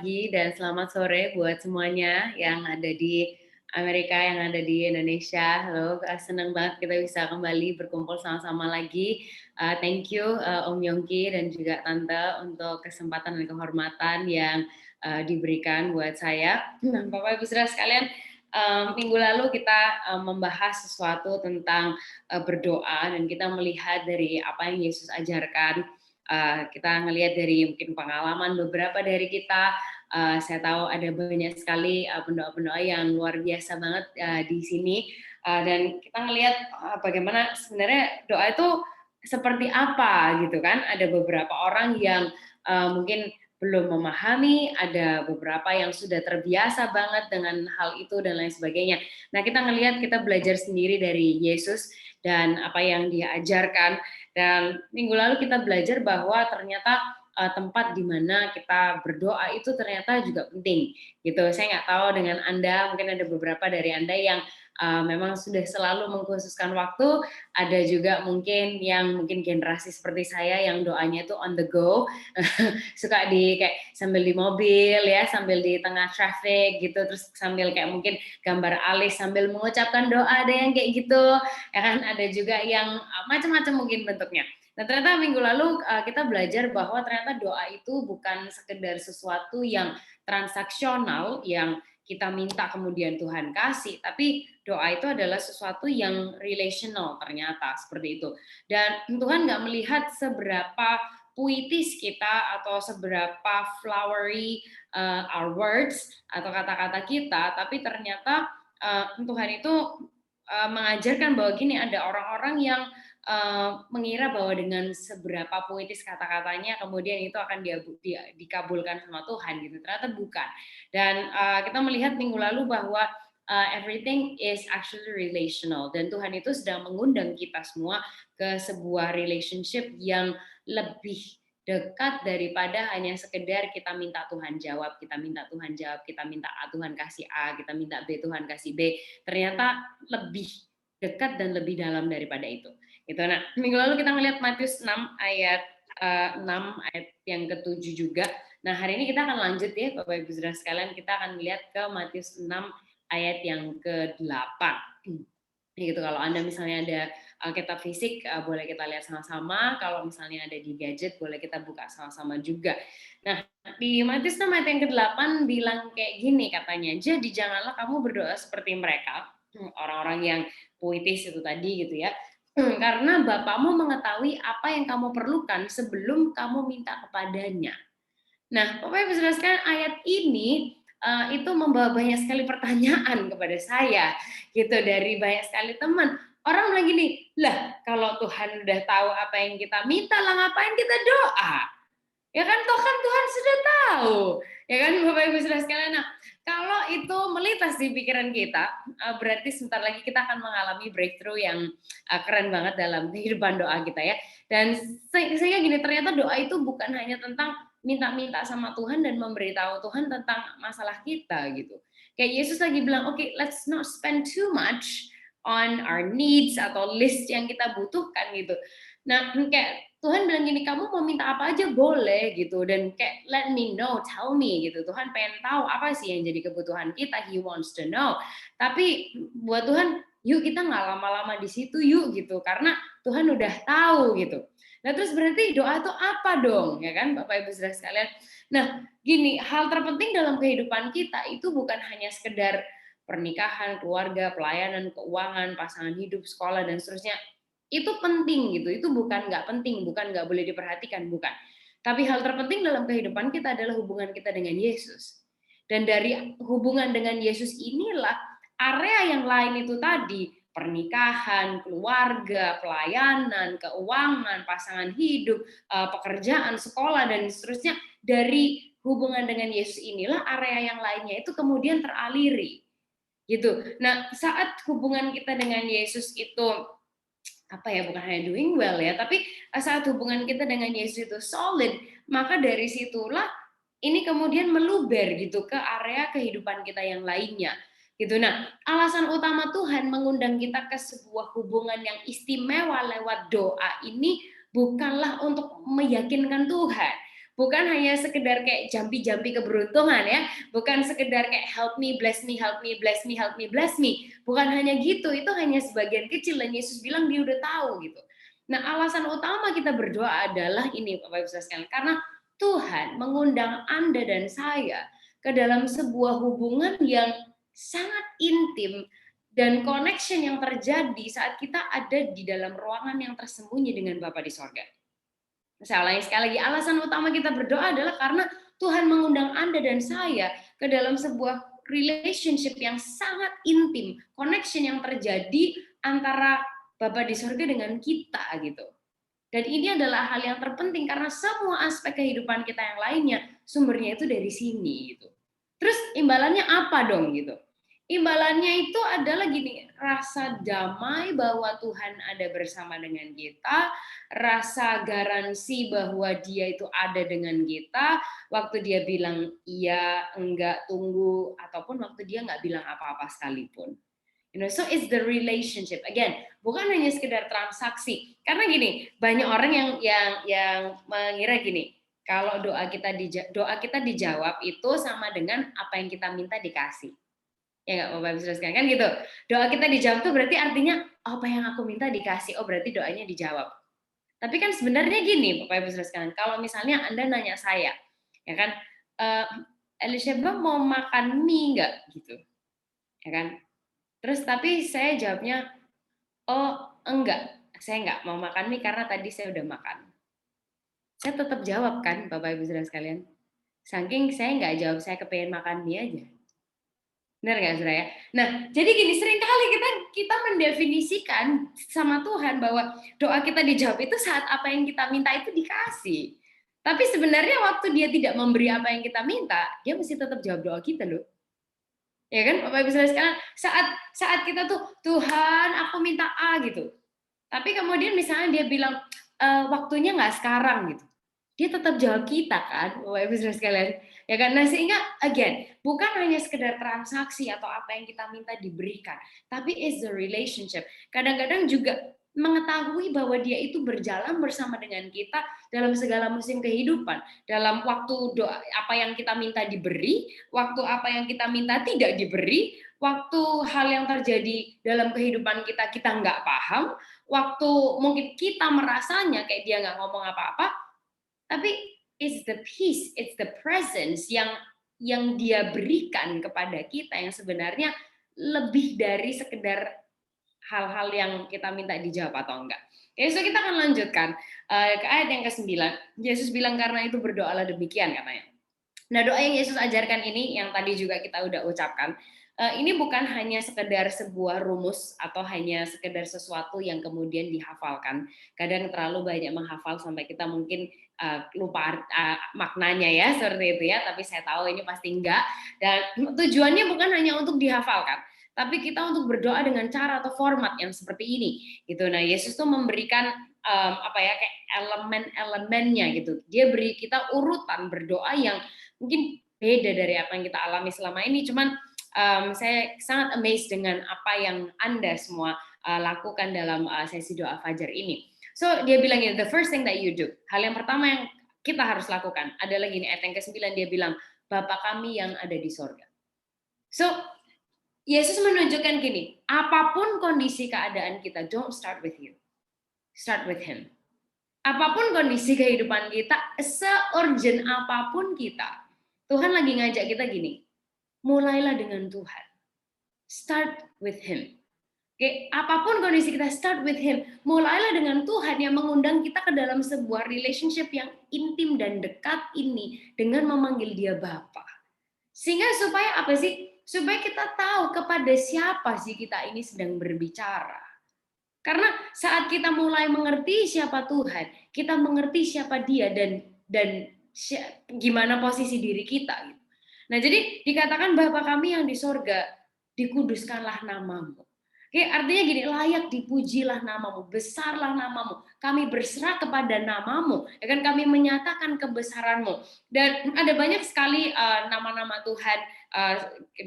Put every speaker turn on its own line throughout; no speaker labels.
Pagi dan selamat sore buat semuanya yang ada di Amerika, yang ada di Indonesia. Halo, senang banget kita bisa kembali berkumpul sama-sama lagi. Thank you Om Yongki dan juga Tante untuk kesempatan dan kehormatan yang diberikan buat saya. Bapak Ibu Saudara sekalian, minggu lalu kita membahas sesuatu tentang berdoa dan kita melihat dari apa yang Yesus ajarkan. Kita ngelihat dari mungkin pengalaman beberapa dari kita. Saya tahu ada banyak sekali pendoa-pendoa yang luar biasa banget di sini, dan kita ngelihat bagaimana sebenarnya doa itu seperti apa gitu kan. Ada beberapa orang yang mungkin belum memahami, ada beberapa yang sudah terbiasa banget dengan hal itu dan lain sebagainya. Nah, kita ngelihat, kita belajar sendiri dari Yesus dan apa yang Dia ajarkan. Dan minggu lalu kita belajar bahwa ternyata tempat di mana kita berdoa itu ternyata juga penting gitu. Saya nggak tahu dengan Anda, mungkin ada beberapa dari Anda yang memang sudah selalu mengkhususkan waktu, ada juga mungkin yang mungkin generasi seperti saya yang doanya itu on the go, suka di kayak sambil di mobil ya, sambil di tengah traffic gitu, terus sambil kayak mungkin gambar alis sambil mengucapkan doa, ada yang kayak gitu, ya kan, ada juga yang macam-macam mungkin bentuknya. Nah, ternyata minggu lalu kita belajar bahwa ternyata doa itu bukan sekedar sesuatu yang transaksional yang kita minta kemudian Tuhan kasih, tapi doa itu adalah sesuatu yang relational ternyata seperti itu. Dan Tuhan nggak melihat seberapa puitis kita atau seberapa flowery our words atau kata-kata kita, tapi ternyata Tuhan itu mengajarkan bahwa gini, ada orang-orang yang mengira bahwa dengan seberapa puitis kata-katanya kemudian itu akan dikabulkan sama Tuhan gitu. Ternyata bukan. Dan kita melihat minggu lalu bahwa everything is actually relational dan Tuhan itu sedang mengundang kita semua ke sebuah relationship yang lebih dekat daripada hanya sekedar kita minta Tuhan jawab, kita minta Tuhan jawab, kita minta A Tuhan kasih A, kita minta B Tuhan kasih B. Ternyata lebih dekat dan lebih dalam daripada itu. Gitu. Nah, minggu lalu kita ngelihat Matius 6 ayat 6 ayat yang ke-7 juga. Nah, hari ini kita akan lanjut ya Bapak Ibu Saudara sekalian, kita akan melihat ke Matius 6 ayat yang ke-8. Gitu, kalau Anda misalnya ada Alkitab fisik boleh kita lihat sama-sama, kalau misalnya ada di gadget boleh kita buka sama-sama juga. Nah, di Matius 6 ayat yang ke-8 bilang kayak gini katanya, jadi janganlah kamu berdoa seperti mereka, orang-orang yang puitis itu tadi gitu ya, karena Bapamu mengetahui apa yang kamu perlukan sebelum kamu minta kepadanya. Nah, Bapak Ibu Saudara sekalian, ayat ini itu membawa banyak sekali pertanyaan kepada saya, gitu, dari banyak sekali teman. Orang bilang gini, lah kalau Tuhan udah tahu apa yang kita minta, lah ngapain kita doa? Ya kan, toh kan Tuhan sudah tahu. Ya kan, Bapak Ibu Saudara sekalian. Nah, kalau itu melintas di pikiran kita, berarti sebentar lagi kita akan mengalami breakthrough yang keren banget dalam kehidupan doa kita ya. Dan sehingga gini, ternyata doa itu bukan hanya tentang minta-minta sama Tuhan dan memberitahu Tuhan tentang masalah kita gitu. Kayak Yesus lagi bilang, oke, let's not spend too much on our needs atau list yang kita butuhkan gitu. Nah, kayak Tuhan bilang gini, kamu mau minta apa aja boleh gitu, dan kayak let me know, tell me gitu. Tuhan pengen tahu apa sih yang jadi kebutuhan kita, He wants to know. Tapi buat Tuhan, yuk kita nggak lama-lama di situ yuk gitu, karena Tuhan udah tahu gitu. Nah, terus berarti doa itu apa dong, ya kan Bapak Ibu Saudara sekalian? Nah, gini, hal terpenting dalam kehidupan kita itu bukan hanya sekedar pernikahan, keluarga, pelayanan, keuangan, pasangan hidup, sekolah dan seterusnya. Itu penting gitu, itu bukan nggak penting, bukan nggak boleh diperhatikan, bukan. Tapi hal terpenting dalam kehidupan kita adalah hubungan kita dengan Yesus. Dan dari hubungan dengan Yesus inilah area yang lain itu tadi, pernikahan, keluarga, pelayanan, keuangan, pasangan hidup, pekerjaan, sekolah, dan seterusnya, dari hubungan dengan Yesus inilah area yang lainnya itu kemudian teraliri. Gitu. Nah, saat hubungan kita dengan Yesus itu apa ya, bukan hanya doing well ya, tapi saat hubungan kita dengan Yesus itu solid, maka dari situlah ini kemudian meluber gitu ke area kehidupan kita yang lainnya. Gitu. Nah, alasan utama Tuhan mengundang kita ke sebuah hubungan yang istimewa lewat doa ini bukanlah untuk meyakinkan Tuhan, bukan hanya sekedar kayak jampi-jampi keberuntungan ya, bukan sekedar kayak help me, bless me, help me, bless me, help me, bless me. Bukan hanya gitu, itu hanya sebagian kecil dan Yesus bilang dia udah tahu gitu. Nah, alasan utama kita berdoa adalah ini Bapak Ibu Saudara sekalian, karena Tuhan mengundang Anda dan saya ke dalam sebuah hubungan yang sangat intim dan connection yang terjadi saat kita ada di dalam ruangan yang tersembunyi dengan Bapa di sorga. Saya ulangi sekali lagi, alasan utama kita berdoa adalah karena Tuhan mengundang Anda dan saya ke dalam sebuah relationship yang sangat intim, connection yang terjadi antara Bapa di sorga dengan kita gitu. Dan ini adalah hal yang terpenting karena semua aspek kehidupan kita yang lainnya sumbernya itu dari sini gitu. Terus imbalannya apa dong gitu? Imbalannya itu adalah gini, rasa damai bahwa Tuhan ada bersama dengan kita, rasa garansi bahwa Dia itu ada dengan kita, waktu Dia bilang iya, enggak, tunggu, ataupun waktu Dia nggak bilang apa-apa sekalipun. So it's the relationship. Again, bukan hanya sekedar transaksi. Karena gini, banyak orang yang mengira gini, kalau doa kita dijawab itu sama dengan apa yang kita minta dikasih. Ya nggak, Bapak Ibu Saudara sekalian, kan gitu. Doa kita dijawab tuh berarti artinya apa yang aku minta dikasih. Oh, berarti doanya dijawab. Tapi kan sebenarnya gini, Bapak Ibu Saudara sekalian, kalau misalnya Anda nanya saya, ya kan, Elisheba mau makan mie nggak gitu, ya kan? Terus tapi saya jawabnya, oh enggak, saya enggak mau makan mie karena tadi saya udah makan. Saya tetap jawab kan, Bapak Ibu Saudara sekalian. Saking saya nggak jawab, saya kepengen makan mie aja. Benar nggak, Saudara ya? Nah, jadi gini, seringkali kita mendefinisikan sama Tuhan bahwa doa kita dijawab itu saat apa yang kita minta itu dikasih. Tapi sebenarnya waktu Dia tidak memberi apa yang kita minta, Dia mesti tetap jawab doa kita loh. Ya kan, Bapak Ibu Saudara sekalian, saat kita tuh, Tuhan aku minta A gitu. Tapi kemudian misalnya dia bilang, waktunya nggak sekarang gitu. Dia tetap jawab kita kan, Bapak Ibu Saudara sekalian. Ya kan, nah sehingga again, bukan hanya sekedar transaksi atau apa yang kita minta diberikan, tapi is the relationship. Kadang-kadang juga mengetahui bahwa dia itu berjalan bersama dengan kita dalam segala musim kehidupan. Dalam waktu doa, apa yang kita minta diberi, waktu apa yang kita minta tidak diberi, waktu hal yang terjadi dalam kehidupan kita nggak paham, waktu mungkin kita merasanya kayak dia nggak ngomong apa-apa, tapi it's the peace, it's the presence yang dia berikan kepada kita yang sebenarnya lebih dari sekedar hal-hal yang kita minta dijawab atau enggak. Oke, so kita akan lanjutkan ke ayat yang ke-9. Yesus bilang karena itu berdoalah demikian katanya. Nah, doa yang Yesus ajarkan ini yang tadi juga kita udah ucapkan, ini bukan hanya sekedar sebuah rumus atau hanya sekedar sesuatu yang kemudian dihafalkan. Kadang terlalu banyak menghafal sampai kita mungkin lupa maknanya ya, seperti itu ya, tapi saya tahu ini pasti enggak. Dan tujuannya bukan hanya untuk dihafalkan, tapi kita untuk berdoa dengan cara atau format yang seperti ini gitu. Nah, Yesus tuh memberikan apa ya, kayak elemen-elemennya gitu. Dia beri kita urutan berdoa yang mungkin beda dari apa yang kita alami selama ini. Cuman saya sangat amazed dengan apa yang Anda semua lakukan dalam sesi doa fajar ini. So dia bilang ini, the first thing that you do. Hal yang pertama yang kita harus lakukan adalah gini, ayat yang ke-9 dia bilang, Bapa kami yang ada di sorga. So Yesus menunjukkan gini, apapun kondisi keadaan kita, don't start with you. Start with Him. Apapun kondisi kehidupan kita, se-urgent apapun kita, Tuhan lagi ngajak kita gini, mulailah dengan Tuhan. Start with Him. Oke, apapun kondisi kita, start with Him. Mulailah dengan Tuhan yang mengundang kita ke dalam sebuah relationship yang intim dan dekat ini dengan memanggil Dia Bapa. Sehingga supaya apa sih? Supaya kita tahu kepada siapa sih kita ini sedang berbicara. Karena saat kita mulai mengerti siapa Tuhan, kita mengerti siapa Dia dan gimana posisi diri kita. Nah, jadi dikatakan Bapa kami yang di sorga, dikuduskanlah namamu. Oke, artinya gini, layak dipujilah namamu, besarlah namamu. Kami berserah kepada namamu, ya kan, kami menyatakan kebesaranmu. Dan ada banyak sekali nama-nama Tuhan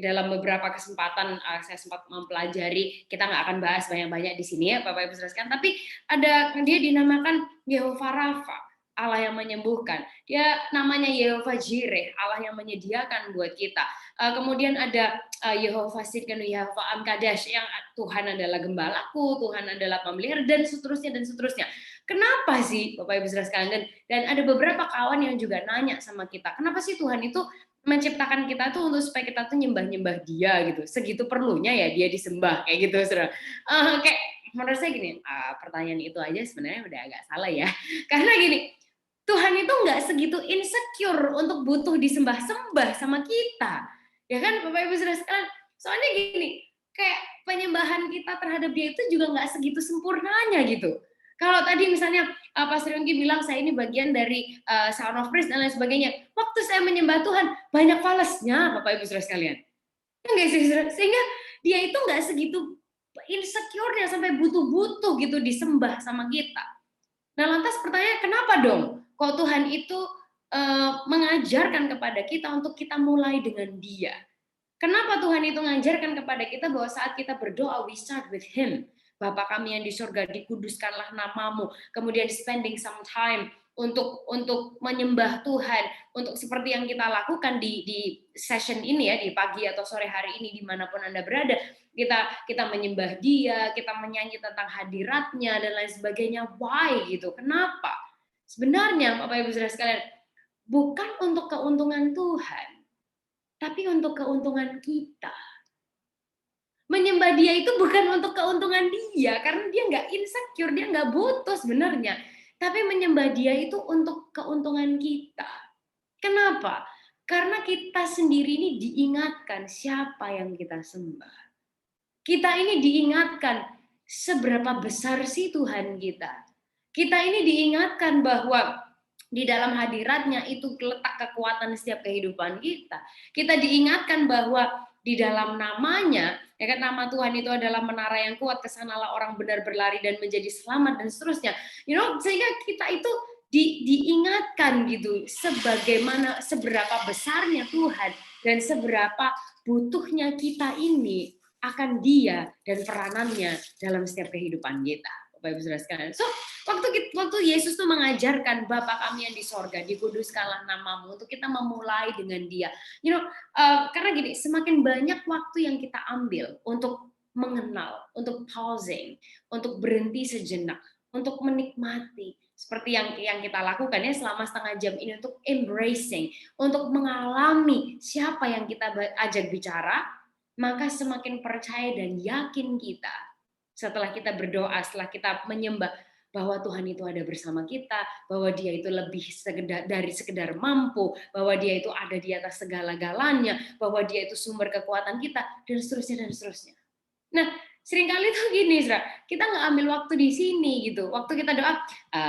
dalam beberapa kesempatan saya sempat mempelajari. Kita nggak akan bahas banyak-banyak di sini ya, Bapak Ibu sekalian. Tapi ada dia dinamakan Yehova Rafa. Allah yang menyembuhkan. Dia namanya Yehovah Jireh, Allah yang menyediakan buat kita. Kemudian ada Yehovah Sidkenu, Yehovah Amkadash, yang Tuhan adalah gembalaku, Tuhan adalah pemelihara, dan seterusnya dan seterusnya. Kenapa sih Bapak Ibu Saudara sekalian? Dan ada beberapa kawan yang juga nanya sama kita, kenapa sih Tuhan itu menciptakan kita tuh untuk supaya kita tuh nyembah-nyembah Dia gitu. Segitu perlunya ya Dia disembah kayak gitu, Saudara. Kayak menurut saya gini, pertanyaan itu aja sebenarnya udah agak salah ya. Karena gini, Tuhan itu nggak segitu insecure untuk butuh disembah-sembah sama kita. Ya kan Bapak Ibu Saudara sekalian? Soalnya gini, kayak penyembahan kita terhadap Dia itu juga nggak segitu sempurnanya gitu. Kalau tadi misalnya Pastor Yongki bilang saya ini bagian dari Sound of Praise dan lain sebagainya. Waktu saya menyembah Tuhan, banyak falesnya Bapak Ibu Saudara sekalian. Enggak sih, sehingga dia itu nggak segitu insecure-nya sampai butuh-butuh gitu disembah sama kita. Nah, lantas pertanyaan kenapa dong? Kok Tuhan itu mengajarkan kepada kita untuk kita mulai dengan Dia? Kenapa Tuhan itu mengajarkan kepada kita bahwa saat kita berdoa, we start with Him. Bapa kami yang di surga, dikuduskanlah namamu. Kemudian spending some time untuk menyembah Tuhan, untuk seperti yang kita lakukan di session ini ya, di pagi atau sore hari ini dimanapun Anda berada, kita menyembah Dia, kita menyanyi tentang hadiratnya dan lain sebagainya. Why gitu? Kenapa? Sebenarnya Bapak Ibu Saudara sekalian, bukan untuk keuntungan Tuhan, tapi untuk keuntungan kita. Menyembah Dia itu bukan untuk keuntungan Dia, karena Dia nggak insecure, Dia nggak butuh sebenarnya. Tapi menyembah Dia itu untuk keuntungan kita. Kenapa? Karena kita sendiri ini diingatkan siapa yang kita sembah. Kita ini diingatkan seberapa besar sih Tuhan kita. Kita ini diingatkan bahwa di dalam hadiratnya itu letak kekuatan setiap kehidupan kita. Kita diingatkan bahwa di dalam namanya, ya kan, nama Tuhan itu adalah menara yang kuat, kesanalah orang benar berlari dan menjadi selamat dan seterusnya. Sehingga kita itu diingatkan gitu, sebagaimana seberapa besarnya Tuhan dan seberapa butuhnya kita ini akan Dia dan peranannya dalam setiap kehidupan kita. Bapak Ibu Saudara sekalian. So, waktu Yesus tuh mengajarkan Bapa kami yang di sorga, dikuduskanlah namamu, untuk kita memulai dengan Dia. Karena gini, semakin banyak waktu yang kita ambil untuk mengenal, untuk pausing, untuk berhenti sejenak, untuk menikmati seperti yang kita lakukan ya selama setengah jam ini, untuk embracing, untuk mengalami siapa yang kita ajak bicara, maka semakin percaya dan yakin kita setelah kita berdoa, setelah kita menyembah bahwa Tuhan itu ada bersama kita, bahwa Dia itu lebih dari sekedar mampu, bahwa Dia itu ada di atas segala-galanya, bahwa Dia itu sumber kekuatan kita, dan seterusnya dan seterusnya. Nah, seringkali tuh gini, Zra, kita nggak ambil waktu di sini gitu. Waktu kita doa,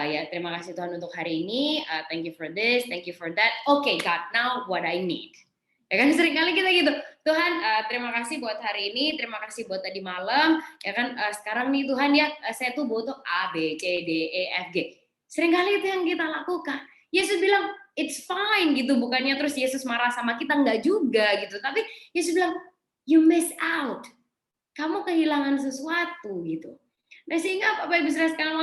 ya terima kasih Tuhan untuk hari ini, thank you for this, thank you for that. Okay, God, now what I need. Ya kan, seringkali kita gitu, Tuhan terima kasih buat hari ini, terima kasih buat tadi malam, ya kan, sekarang nih Tuhan ya, saya tuh butuh A, B, C, D, E, F, G. Seringkali itu yang kita lakukan. Yesus bilang, it's fine gitu, bukannya terus Yesus marah sama kita, enggak juga gitu. Tapi Yesus bilang, you miss out. Kamu kehilangan sesuatu gitu. Nah, sehingga Bapak Ibu Saudara sekalian,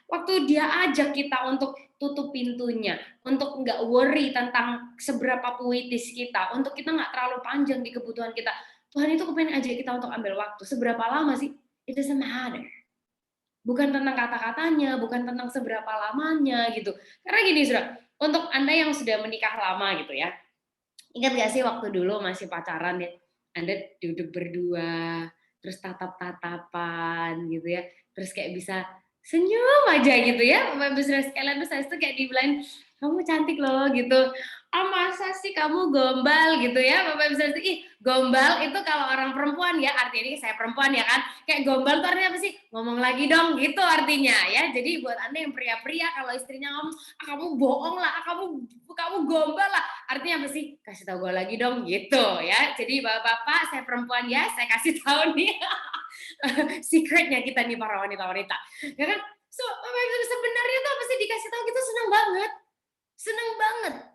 waktu Dia ajak kita untuk tutup pintunya, untuk nggak worry tentang seberapa puitis kita, untuk kita nggak terlalu panjang di kebutuhan kita, Tuhan itu kepengen ajak kita untuk ambil waktu. Seberapa lama sih? It doesn't matter. Bukan tentang kata-katanya, bukan tentang seberapa lamanya gitu. Karena gini, Saudara, untuk Anda yang sudah menikah lama gitu ya, ingat nggak sih waktu dulu masih pacaran ya, Anda duduk berdua, terus tatap-tatapan gitu ya, terus kayak bisa senyum aja gitu ya, Bapak Ibu Saudara sekalian, terus habis itu kayak dibilang, kamu cantik loh gitu. Oh masa sih kamu gombal gitu ya, Bapak Ibu Saudara. Ih, gombal itu kalau orang perempuan ya, artinya ini saya perempuan ya kan, kayak gombal tuh artinya apa sih? Ngomong lagi dong gitu artinya ya. Jadi buat Anda yang pria-pria, kalau istrinya ngomong, kamu bohong lah, kamu gombal lah, artinya apa sih? Kasih tahu gue lagi dong gitu ya. Jadi bapak-bapak, saya perempuan ya, saya kasih tahu nih secretnya kita nih para wanita-wanita, ya kan? So, sebenarnya tuh apa sih, dikasih tahu gitu seneng banget.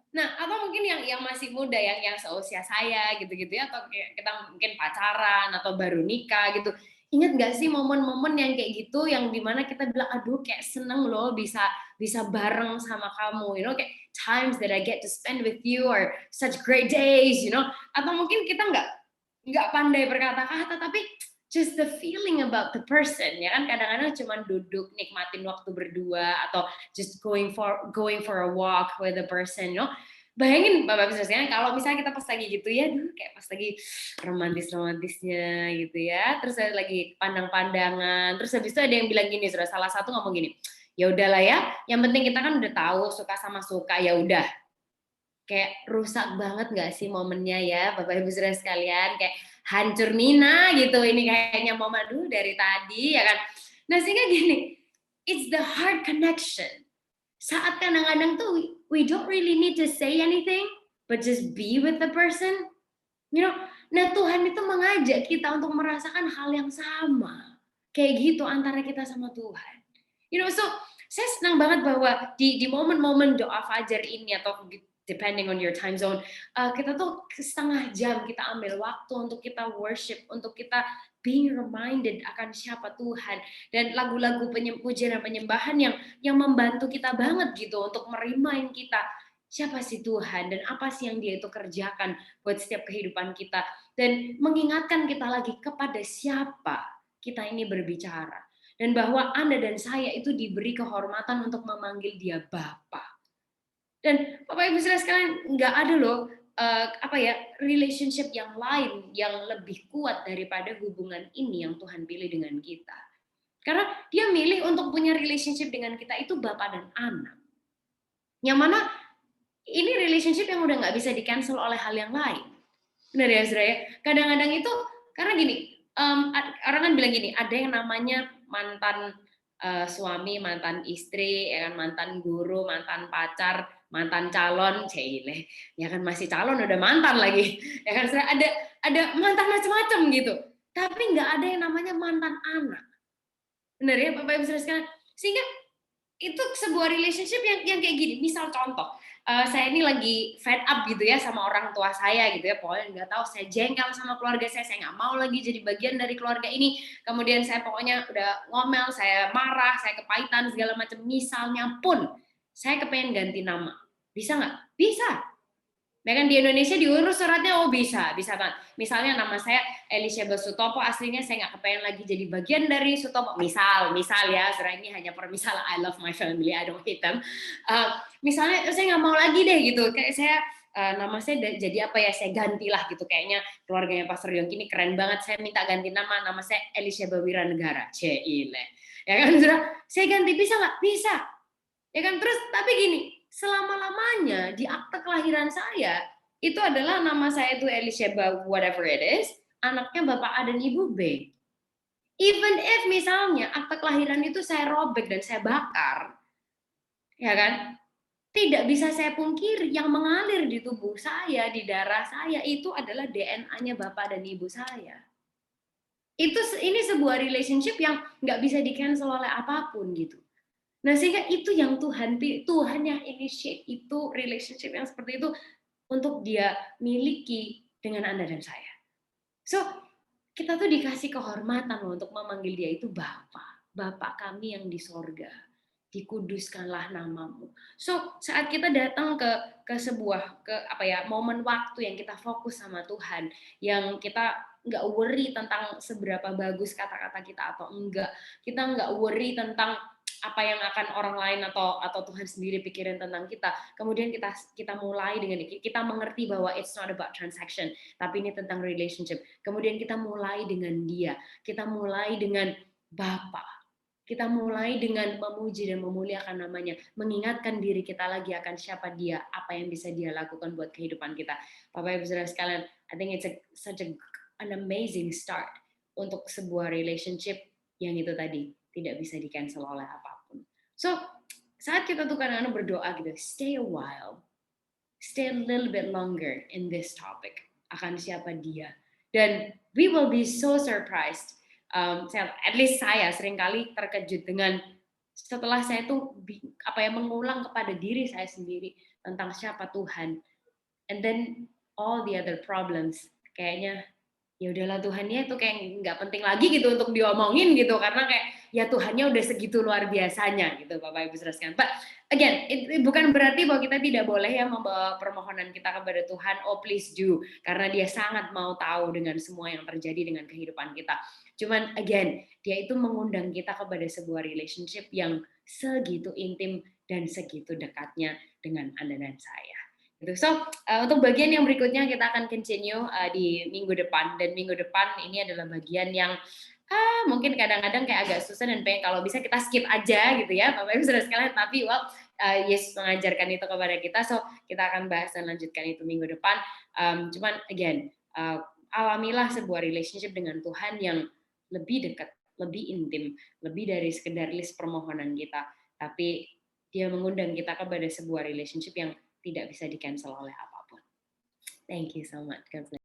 Nah, atau mungkin yang masih muda, yang seusia saya gitu-gitu ya, atau kita mungkin pacaran atau baru nikah gitu, Ingat nggak sih momen-momen yang kayak gitu, yang dimana kita bilang, aduh kayak seneng loh bisa bisa bareng sama kamu, kayak times that I get to spend with you are such great days, atau mungkin kita nggak pandai berkata-kata, tapi just the feeling about the person, ya kan kadang-kadang cuma duduk nikmatin waktu berdua atau just going for a walk with the person, bayangin Bapak Ibu sekalian kalau misalnya kita pas lagi gitu ya, dulu kayak pas lagi romantis-romantisnya gitu ya, terus ada lagi pandang-pandangan, terus habis itu ada yang bilang gini, salah satu ngomong gini, ya udahlah ya, yang penting kita kan udah tahu suka sama suka, ya udah. Kayak rusak banget nggak sih momennya ya, Bapak Ibu Saudara sekalian, kayak hancur Nina gitu, ini kayaknya momen dulu dari tadi ya kan. Nah sehingga gini, it's the heart connection. Saat kadang-kadang tuh we don't really need to say anything, but just be with the person. You know, nah Tuhan itu mengajak kita untuk merasakan hal yang sama. Kayak gitu antara kita sama Tuhan. So saya senang banget bahwa di momen-momen doa fajar ini atau depending on your time zone, kita tuh setengah jam kita ambil waktu untuk kita worship, untuk kita being reminded akan siapa Tuhan, dan lagu-lagu pujian dan penyembahan yang membantu kita banget gitu untuk merimain kita siapa sih Tuhan dan apa sih yang Dia itu kerjakan buat setiap kehidupan kita, dan mengingatkan kita lagi kepada siapa kita ini berbicara, dan bahwa Anda dan saya itu diberi kehormatan untuk memanggil Dia Bapa. Dan Bapak Ibu saudara sekalian, nggak ada loh relationship yang lain yang lebih kuat daripada hubungan ini yang Tuhan pilih dengan kita. Karena Dia milih untuk punya relationship dengan kita itu Bapa dan Anak. Yang mana ini relationship yang udah nggak bisa di-cancel oleh hal yang lain. Benar ya, saudara ya? Kadang-kadang itu, karena gini, orang kan bilang gini, ada yang namanya mantan suami, mantan istri, ya kan, mantan guru, mantan pacar, mantan calon, cile, ya kan masih calon udah mantan lagi, ya kan, saudara, ada mantan macam-macam gitu. Tapi nggak ada yang namanya mantan anak. Benar ya, Bapak Ibu saudara sekalian? Sehingga itu sebuah relationship yang kayak gini. Misal contoh, saya ini lagi fed up gitu ya sama orang tua saya gitu ya, pokoknya nggak tahu, saya jengkel sama keluarga saya nggak mau lagi jadi bagian dari keluarga ini. Kemudian saya pokoknya udah ngomel, saya marah, saya kepahitan segala macam. Misalnya pun saya kepengen ganti nama, bisa nggak? Bisa. Ya kan di Indonesia diurus suratnya, oh bisa kan. Misalnya nama saya Elisheba Sutopo, aslinya saya nggak kepengen lagi jadi bagian dari Sutopo. Misal ya, saudara, ini hanya permisal, I love my family, I don't hate them. Misalnya saya nggak mau lagi deh gitu, kayak saya nama saya jadi apa ya, saya gantilah gitu, kayaknya keluarganya Pastor Yongki ini keren banget, saya minta ganti nama saya Elisheba Wiranegara, Cile. Ya kan saudara, saya ganti, bisa nggak? Bisa. Ya kan, terus tapi gini, selama-lamanya di akte kelahiran saya itu adalah nama saya itu Elisheba whatever it is, anaknya Bapak A dan Ibu B. Even if misalnya akte kelahiran itu saya robek dan saya bakar, ya kan, tidak bisa saya pungkiri yang mengalir di tubuh saya, di darah saya itu adalah DNA-nya Bapak dan Ibu saya. Ini sebuah relationship yang nggak bisa di-cancel oleh apapun gitu. Nah, sehingga itu yang Tuhan yang initiate itu relationship yang seperti itu untuk Dia miliki dengan Anda dan saya. So, kita tuh dikasih kehormatan loh untuk memanggil Dia itu Bapa. Bapa kami yang di sorga, dikuduskanlah namamu. So, saat kita datang ke sebuah momen waktu yang kita fokus sama Tuhan, yang kita nggak worry tentang seberapa bagus kata-kata kita atau enggak, kita nggak worry tentang apa yang akan orang lain atau Tuhan sendiri pikirin tentang kita. Kemudian kita mulai dengan kita mengerti bahwa it's not about transaction, tapi ini tentang relationship. Kemudian kita mulai dengan Dia, kita mulai dengan Bapa. Kita mulai dengan memuji dan memuliakan namanya, mengingatkan diri kita lagi akan siapa Dia, apa yang bisa Dia lakukan buat kehidupan kita. Bapak Ibu Saudara sekalian, I think it's such an amazing start untuk sebuah relationship yang itu tadi tidak bisa di-cancel oleh apapun. So, saat kita tuh kadang-kadang berdoa gitu, stay a while, stay a little bit longer in this topic, akan siapa Dia. Dan we will be so surprised. At least saya seringkali terkejut dengan setelah saya tuh mengulang kepada diri saya sendiri tentang siapa Tuhan, and then all the other problems kayaknya ya udahlah Tuhannya itu kayak nggak penting lagi gitu untuk diomongin gitu karena kayak ya Tuhannya udah segitu luar biasanya gitu Bapak Ibu saudara sekalian. But again, bukan berarti bahwa kita tidak boleh ya membawa permohonan kita kepada Tuhan, oh please do, karena Dia sangat mau tahu dengan semua yang terjadi dengan kehidupan kita. Cuman again, Dia itu mengundang kita kepada sebuah relationship yang segitu intim dan segitu dekatnya dengan Anda dan saya. Gitu. So, untuk bagian yang berikutnya kita akan continue di minggu depan, dan minggu depan ini adalah bagian yang mungkin kadang-kadang kayak agak susah dan pengen kalau bisa kita skip aja gitu ya Bapak Ibu Saudara sekalian, tapi Yesus mengajarkan itu kepada kita, so kita akan bahas dan lanjutkan itu minggu depan. Cuman again, alamilah sebuah relationship dengan Tuhan yang lebih dekat, lebih intim, lebih dari sekedar list permohonan kita, tapi Dia mengundang kita kepada sebuah relationship yang tidak bisa di-cancel oleh apapun. Thank you so much. God bless.